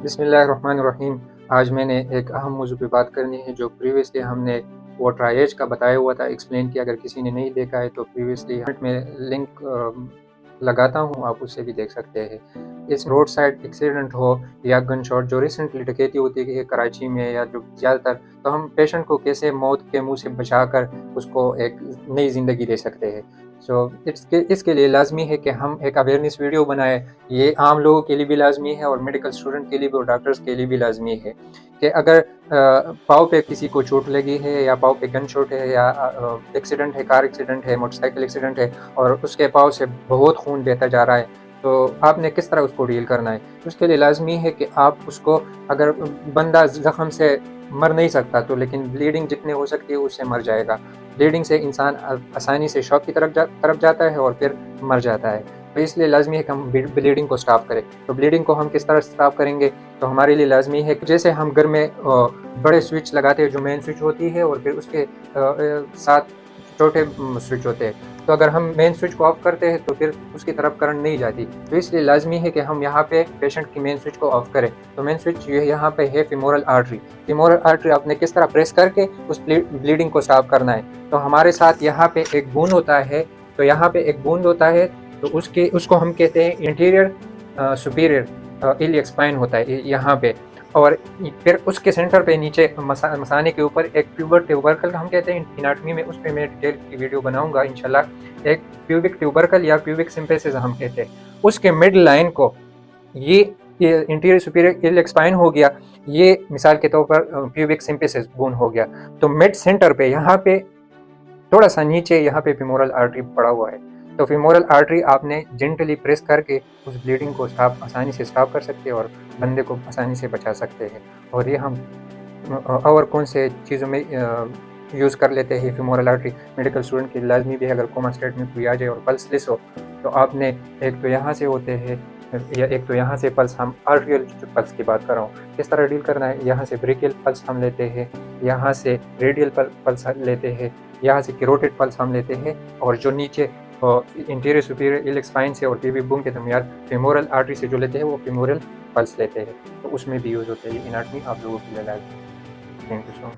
بسم اللہ الرحمن الرحیم۔ آج میں نے ایک اہم موضوع پہ بات کرنی ہے جو پریویسلی ہم نے وہ ٹرائیج کا بتایا ہوا تھا، ایکسپلین کیا۔ اگر کسی نے نہیں دیکھا ہے تو پریویسلی میں لنک لگاتا ہوں، آپ اس سے بھی دیکھ سکتے ہیں۔ اس روڈ سائڈ ایکسیڈنٹ ہو یا گن شاٹ جو ریسنٹلی ڈکیتی ہوتی ہے کراچی میں یا جو زیادہ تر، تو ہم پیشنٹ کو کیسے موت کے منہ سے بچا کر اس کو ایک نئی زندگی دے سکتے ہیں۔ اس کے لیے لازمی ہے کہ ہم ایک اویئرنیس ویڈیو بنائیں۔ یہ عام لوگوں کے لیے بھی لازمی ہے اور میڈیکل اسٹوڈنٹ کے لیے بھی اور ڈاکٹرز کے لیے بھی لازمی ہے کہ اگر پاؤں پہ کسی کو چوٹ لگی ہے یا پاؤں پہ گن شاٹ ہے یا ایکسیڈنٹ ہے، کار ایکسیڈنٹ ہے، موٹر سائیکل ایکسیڈنٹ ہے اور اس کے پاؤں سے بہت خون بہتا جا رہا ہے، تو آپ نے کس طرح اس کو ڈیل کرنا ہے؟ اس کے لیے لازمی ہے کہ آپ اس کو، اگر بندہ زخم سے مر نہیں سکتا تو لیکن بلیڈنگ جتنے ہو سکتی ہے اس سے مر جائے گا۔ بلیڈنگ سے انسان آسانی سے شوق کی طرف جاتا ہے اور پھر مر جاتا ہے، تو اس لیے لازمی ہے کہ ہم بلیڈنگ کو سٹاپ کریں۔ تو بلیڈنگ کو ہم کس طرح سٹاپ کریں گے؟ تو ہمارے لیے لازمی ہے کہ جیسے ہم گھر میں بڑے سوئچ لگاتے ہیں جو مین سوئچ ہوتی ہے اور پھر اس کے ساتھ چھوٹے سوئچ ہوتے ہیں، تو اگر ہم مین سوئچ کو آف کرتے ہیں تو پھر اس کی طرف کرنٹ نہیں جاتی، تو اس لیے لازمی ہے کہ ہم یہاں پہ پیشنٹ کی مین سوئچ کو آف کریں۔ تو مین سوئچ یہاں پہ ہے فیمورل آرٹری۔ فیمورل آرٹری آپ نے کس طرح پریس کر کے اس بلیڈنگ کو سٹاپ کرنا ہے؟ تو ہمارے ساتھ یہاں پہ ایک بون ہوتا ہے، تو یہاں پہ ایک بون ہوتا ہے، تو اس کو ہم کہتے ہیں انٹیریئر سپیریئر ایلی ایکسپائن ہوتا ہے یہاں پہ، اور پھر اس کے سینٹر پہ نیچے مثانے کے اوپر ایک پیوبک ٹیوبرکل ہم کہتے ہیں اناٹمی میں، اس پہ میں ڈیٹیل کی ویڈیو بناؤں گا انشاءاللہ۔ ایک پیوبک ٹیوبرکل یا پیوبک سمپیسس ہم کہتے ہیں، اس کے مڈ لائن کو یہ انٹیریئر سپیریئر ایلی ایکسپائن ہو گیا، یہ مثال کے طور پر پیوبک سمپیسس بون ہو گیا، تو مڈ سینٹر پہ یہاں پہ تھوڑا سا نیچے یہاں پہ فیمورل آرٹری پڑا ہوا ہے۔ تو فیمورل آرٹری آپ نے جینٹلی پریس کر کے اس بلیڈنگ کو آسانی سے سٹاپ کر سکتے ہیں اور بندے کو آسانی سے بچا سکتے ہیں۔ اور یہ ہم اور کون سے چیزوں میں یوز کر لیتے ہیں فیمورل آرٹری؟ میڈیکل اسٹوڈنٹ کی لازمی بھی ہے، اگر کوما اسٹیٹ میں کوئی آ جائے اور پلس لیس ہو تو آپ نے ایک تو یہاں سے ہوتے ہیں یا ایک تو یہاں سے پلس، ہم آرٹریل پلس کی بات کر رہا ہوں، کس طرح ڈیل کرنا ہے؟ یہاں سے بریکیل پلس ہم لیتے ہیں، یہاں سے ریڈیل پلس لیتے ہیں، یہاں سے کیروٹڈ پلس ہم لیتے ہیں، اور جو نیچے انٹیریئر سپیریئر ایلی ایکسپائن سے اور پیوبک بون کے درمیان فیمورل آرٹری سے جو لیتے ہیں وہ فیمورل پلس لیتے ہیں، تو اس میں بھی یوز ہوتے ہیں۔ یہ اناٹمی آپ لوگوں کے لیے لازمی ہے۔ Thank you so much.